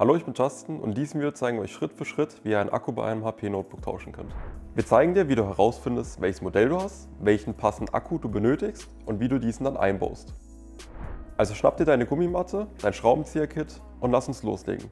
Hallo, ich bin Justin und in diesem Video zeigen wir euch Schritt für Schritt, wie ihr einen Akku bei einem HP-Notebook tauschen könnt. Wir zeigen dir, wie du herausfindest, welches Modell du hast, welchen passenden Akku du benötigst und wie du diesen dann einbaust. Also schnapp dir deine Gummimatte, dein Schraubenzieher-Kit und lass uns loslegen.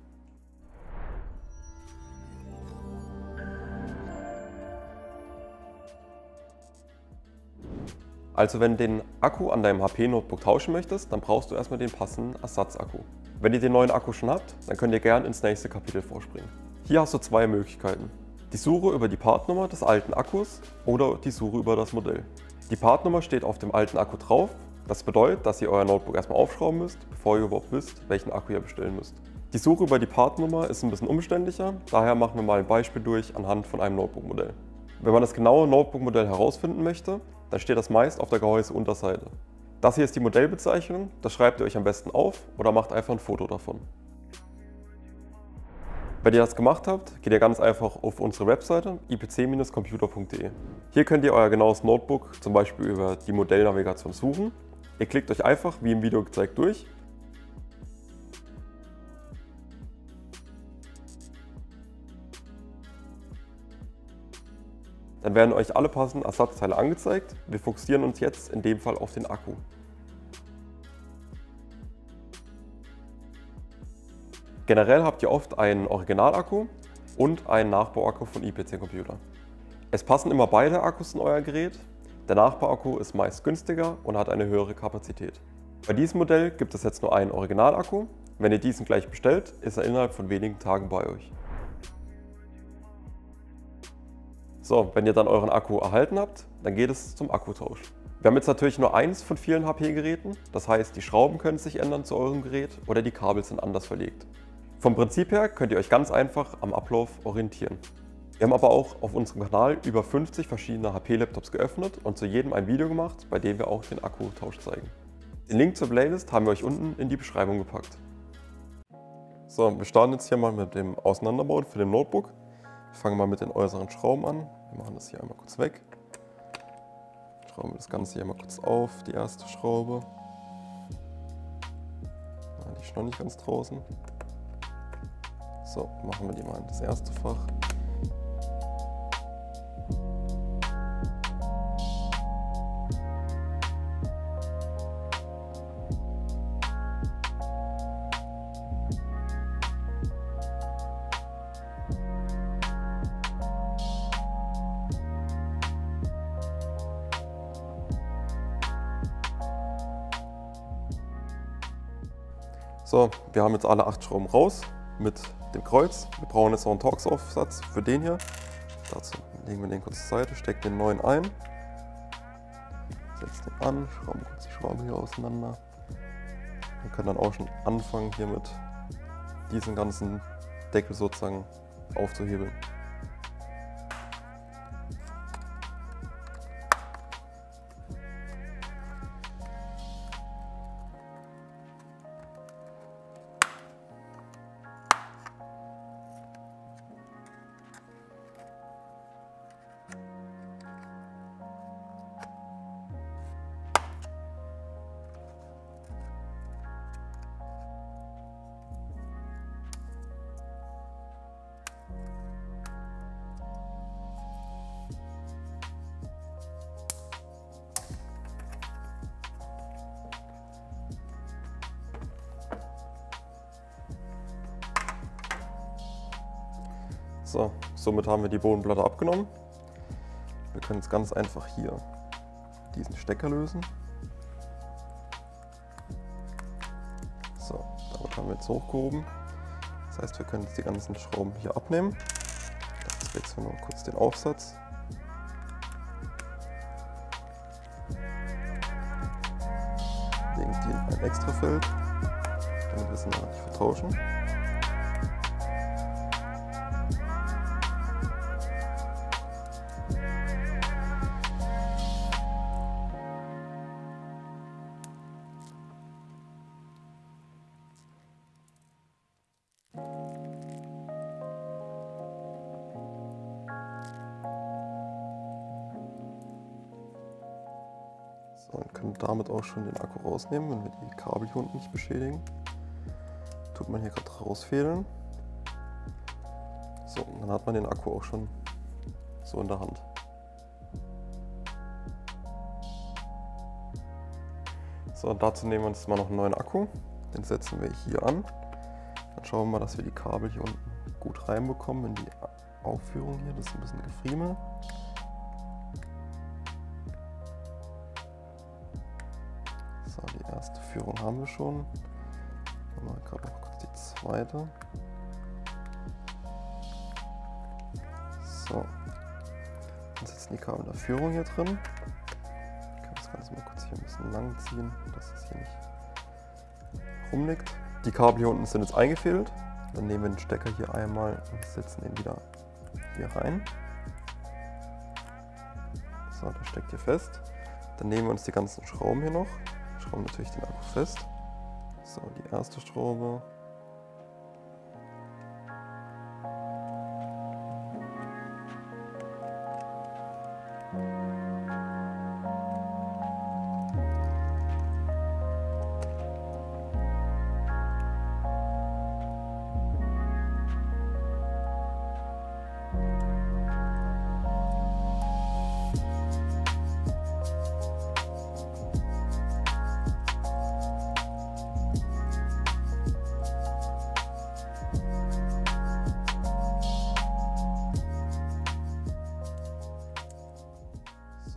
Also wenn du den Akku an deinem HP-Notebook tauschen möchtest, dann brauchst du erstmal den passenden Ersatzakku. Wenn ihr den neuen Akku schon habt, dann könnt ihr gerne ins nächste Kapitel vorspringen. Hier hast du zwei Möglichkeiten. Die Suche über die Partnummer des alten Akkus oder die Suche über das Modell. Die Partnummer steht auf dem alten Akku drauf. Das bedeutet, dass ihr euer Notebook erstmal aufschrauben müsst, bevor ihr überhaupt wisst, welchen Akku ihr bestellen müsst. Die Suche über die Partnummer ist ein bisschen umständlicher, daher machen wir mal ein Beispiel durch anhand von einem Notebook-Modell. Wenn man das genaue Notebook-Modell herausfinden möchte, dann steht das meist auf der Gehäuseunterseite. Das hier ist die Modellbezeichnung, das schreibt ihr euch am besten auf oder macht einfach ein Foto davon. Wenn ihr das gemacht habt, geht ihr ganz einfach auf unsere Webseite ipc-computer.de. Hier könnt ihr euer genaues Notebook zum Beispiel über die Modellnavigation suchen. Ihr klickt euch einfach, wie im Video gezeigt, durch. Dann werden euch alle passenden Ersatzteile angezeigt. Wir fokussieren uns jetzt in dem Fall auf den Akku. Generell habt ihr oft einen Originalakku und einen Nachbauakku von IPC Computer. Es passen immer beide Akkus in euer Gerät. Der Nachbauakku ist meist günstiger und hat eine höhere Kapazität. Bei diesem Modell gibt es jetzt nur einen Originalakku. Wenn ihr diesen gleich bestellt, ist er innerhalb von wenigen Tagen bei euch. So, wenn ihr dann euren Akku erhalten habt, dann geht es zum Akkutausch. Wir haben jetzt natürlich nur eins von vielen HP-Geräten, das heißt, die Schrauben können sich ändern zu eurem Gerät oder die Kabel sind anders verlegt. Vom Prinzip her könnt ihr euch ganz einfach am Ablauf orientieren. Wir haben aber auch auf unserem Kanal über 50 verschiedene HP-Laptops geöffnet und zu jedem ein Video gemacht, bei dem wir auch den Akkutausch zeigen. Den Link zur Playlist haben wir euch unten in die Beschreibung gepackt. So, wir starten jetzt hier mal mit dem Auseinanderbauen für den Notebook. Wir fangen mal mit den äußeren Schrauben an. Wir machen das hier einmal kurz weg. Schrauben wir das Ganze hier mal kurz auf, die erste Schraube. Die ist noch nicht ganz draußen. So, machen wir die mal in das erste Fach. So, wir haben jetzt alle 8 Schrauben raus mit dem Kreuz. Wir brauchen jetzt noch einen Torx-Aufsatz für den hier. Dazu legen wir den kurz zur Seite, stecken den neuen ein, setzen den an, schrauben kurz die Schraube hier auseinander. Wir können dann auch schon anfangen, hier mit diesem ganzen Deckel sozusagen aufzuhebeln. So, somit haben wir die Bodenplatte abgenommen. Wir können jetzt ganz einfach hier diesen Stecker lösen. So, damit haben wir jetzt hochgehoben. Das heißt, wir können jetzt die ganzen Schrauben hier abnehmen. Jetzt wechseln wir noch kurz den Aufsatz. Legen die in ein Extrafeld, damit wir sie nachher nicht vertauschen. So, und können damit auch schon den Akku rausnehmen, wenn wir die Kabel hier unten nicht beschädigen. Tut man hier gerade rausfädeln. So, dann hat man den Akku auch schon so in der Hand. So, und dazu nehmen wir uns mal noch einen neuen Akku. Den setzen wir hier an. Dann schauen wir mal, dass wir die Kabel hier unten gut reinbekommen in die Aufführung hier. Das ist ein bisschen Gefriemel. So, die erste Führung haben wir schon. Dann machen wir gerade noch kurz die zweite. So, dann sitzen die Kabel in der Führung hier drin. Ich kann das Ganze mal kurz hier ein bisschen lang ziehen, dass es hier nicht rumliegt. Die Kabel hier unten sind jetzt eingefädelt. Dann nehmen wir den Stecker hier einmal und setzen den wieder hier rein. So, der steckt hier fest. Dann nehmen wir uns die ganzen Schrauben hier noch. Schrauben natürlich den Akku fest. So, die erste Schraube.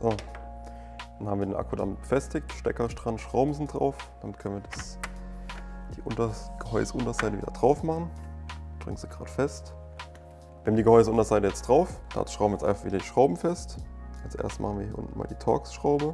So, dann haben wir den Akku damit befestigt, Stecker dran, Schrauben sind drauf. Damit können wir die Gehäuseunterseite wieder drauf machen. Drücken sie gerade fest. Wir haben die Gehäuseunterseite jetzt drauf. Dazu schrauben wir jetzt einfach wieder die Schrauben fest. Als erstes machen wir hier unten mal die Torx-Schraube.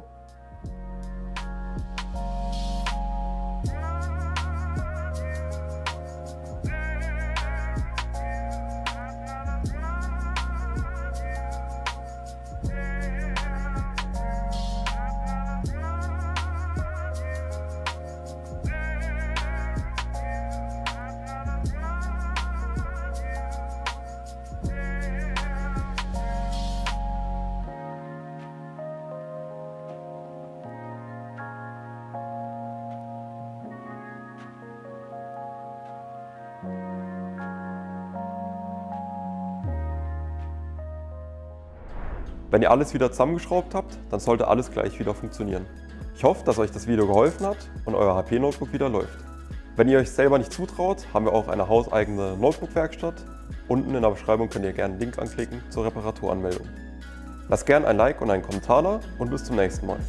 Wenn ihr alles wieder zusammengeschraubt habt, dann sollte alles gleich wieder funktionieren. Ich hoffe, dass euch das Video geholfen hat und euer HP-Notebook wieder läuft. Wenn ihr euch selber nicht zutraut, haben wir auch eine hauseigene Notebook-Werkstatt. Unten in der Beschreibung könnt ihr gerne einen Link anklicken zur Reparaturanmeldung. Lasst gerne ein Like und einen Kommentar da und bis zum nächsten Mal.